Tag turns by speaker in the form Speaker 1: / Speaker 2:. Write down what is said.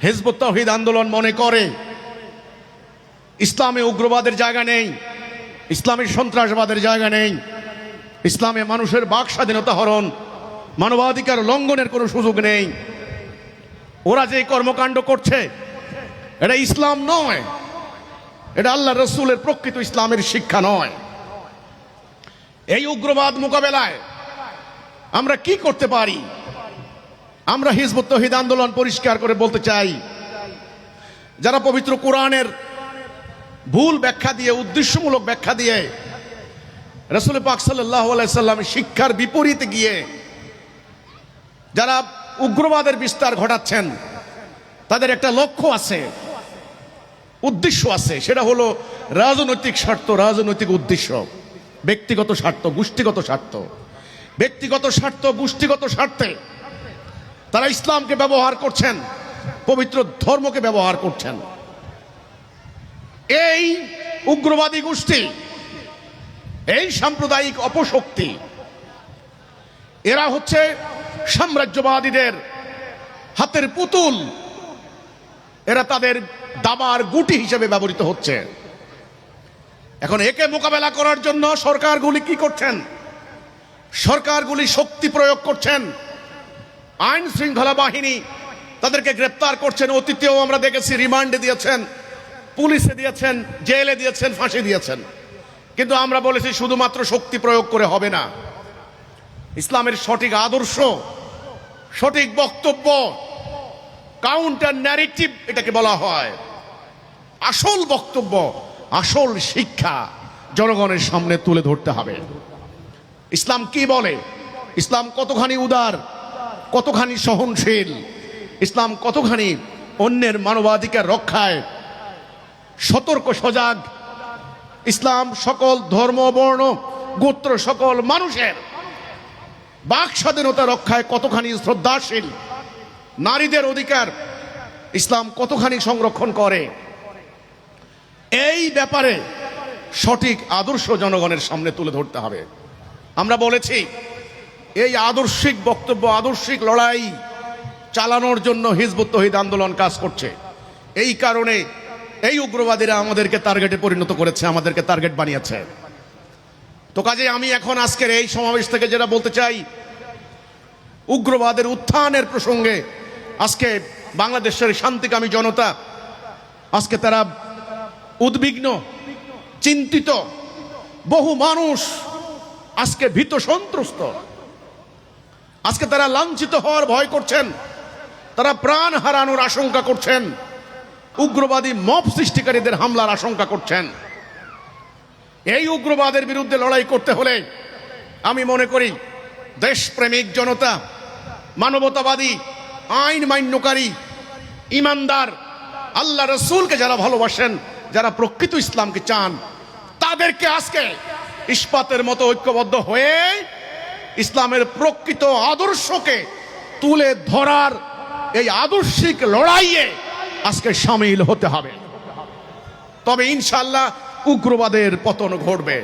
Speaker 1: Hizb ut তাওহীদ আন্দোলন মনে করে ইসলামে উগ্রবাদের জায়গা নেই, ইসলামে সন্ত্রাসবাদের জায়গা নেই, ইসলামে মানুষের বাক স্বাধীনতা হরণ, মানবাধিকার লঙ্ঘনের কোনো সুযোগ নেই। ওরা যে কর্মকাণ্ড করছে এটা ইসলাম নয়, এটা আল্লাহ রসুলের প্রকৃত ইসলামের শিক্ষা নয়। এই উগ্রবাদ মোকাবেলায় আমরা কি করতে পারি? আমরা হিজবুত তাওহীদ আন্দোলন পরিষ্কার করে বলতে চাই, যারা পবিত্র কোরআনের ভুল ব্যাখ্যা দিয়ে, উদ্দেশ্যমূলক ব্যাখ্যা দিয়ে রাসূল পাক সাল্লাল্লাহু আলাইহি সাল্লাম শিক্ষার বিপরীতে গিয়ে যারা উগ্রবাদের বিস্তার ঘটাচ্ছেন, তাদের একটা লক্ষ্য আছে, উদ্দেশ্য আছে, সেটা হলো রাজনৈতিক স্বার্থ, রাজনৈতিক উদ্দেশ্য, ব্যক্তিগত স্বার্থ, গোষ্ঠীগত স্বার্থ। ব্যক্তিগত স্বার্থ, গোষ্ঠীগত স্বার্থে তারা ইসলামকে ব্যবহার করছেন, পবিত্র ধর্মকে ব্যবহার করছেন। এই উগ্রবাদী গোষ্ঠী, এই সাম্প্রদায়িক অপশক্তি, এরা হচ্ছে সাম্রাজ্যবাদীদের হাতের পুতুল, এরা তাদের দাবার গুটি হিসেবে ব্যবহৃত হচ্ছে। এখন একে মোকাবেলা করার জন্য সরকারগুলি কি করছেন? সরকারগুলি শক্তি প্রয়োগ করছেন, আইন শৃঙ্খলা বাহিনী তাদেরকে গ্রেপ্তার করছেন। অতীতেও আমরা দেখেছি রিমান্ডে দিয়েছেন, পুলিশে দিয়েছেন, জেলে দিয়েছেন, ফাঁসি দিয়েছেন। কিন্তু আমরা বলেছি শুধুমাত্র শক্তি প্রয়োগ করে হবে না। ইসলামের সঠিক আদর্শ, সঠিক বক্তব্য, কাউন্টার ন্যারেটিভ এটাকে বলা হয়, আসল বক্তব্য, আসল শিক্ষা জনগণের সামনে তুলে ধরতে হবে। ইসলাম কি বলে? ইসলাম কতখানি উদার, কতখানি সহনশীল, ইসলাম কতখানি অন্যের মানবাধিকার রক্ষায় সতর্ক সজাগ। ইসলাম সকল ধর্ম, বর্ণ, গোত্র, সকল মানুষের বাক স্বাধীনতা রক্ষায় কতখানি শ্রদ্ধাশীল। নারীদের অধিকার ইসলাম কতখানি সংরক্ষণ করে, এই ব্যাপারে সঠিক আদর্শ জনগণের সামনে তুলে ধরতে হবে। আমরা বলেছি এই আদর্শিক বক্তব্য, আদর্শিক লড়াই চালানোর জন্য হিজবুত তাওহীদ আন্দোলন কাজ করছে। এই কারণে এই উগ্রবাদীরা আমাদেরকে টার্গেটে পরিণত করেছে, আমাদেরকে টার্গেট বানিয়েছে। তো কাজে আমি এখন আজকের এই সমাবেশ থেকে যেটা বলতে চাই, উগ্রবাদের উত্থানের প্রসঙ্গে আজকে বাংলাদেশের শান্তিকামী জনতা আজকে তারা উদ্বিগ্ন, চিন্তিত। বহু মানুষ আজকে ভীত সন্ত্রস্ত, আজকে তারা লাঞ্ছিত হওয়ার ভয় করছেন, তারা প্রাণ হারানোর আশঙ্কা করছেন, উগ্রবাদী মব সৃষ্টিকারীদের হামলার আশঙ্কা করছেন। এই উগ্রবাদের বিরুদ্ধে লড়াই করতে হলে আমি মনে করি দেশপ্রেমিক জনতা, মানবতাবাদী, আইন মান্যকারী, ইমানদার, আল্লাহ রসুলকে যারা ভালোবাসেন, যারা প্রকৃত ইসলামকে চান, তাদেরকে আজকে ইস্পাতের মতো ঐক্যবদ্ধ হয়ে ইসলামের প্রকৃত আদর্শকে তুলে ধরার এই আদর্শিক লড়াইয়ে আজকে সামিল হতে হবে। তবে ইনশাআল্লাহ উগ্রবাদের পতন ঘটবে।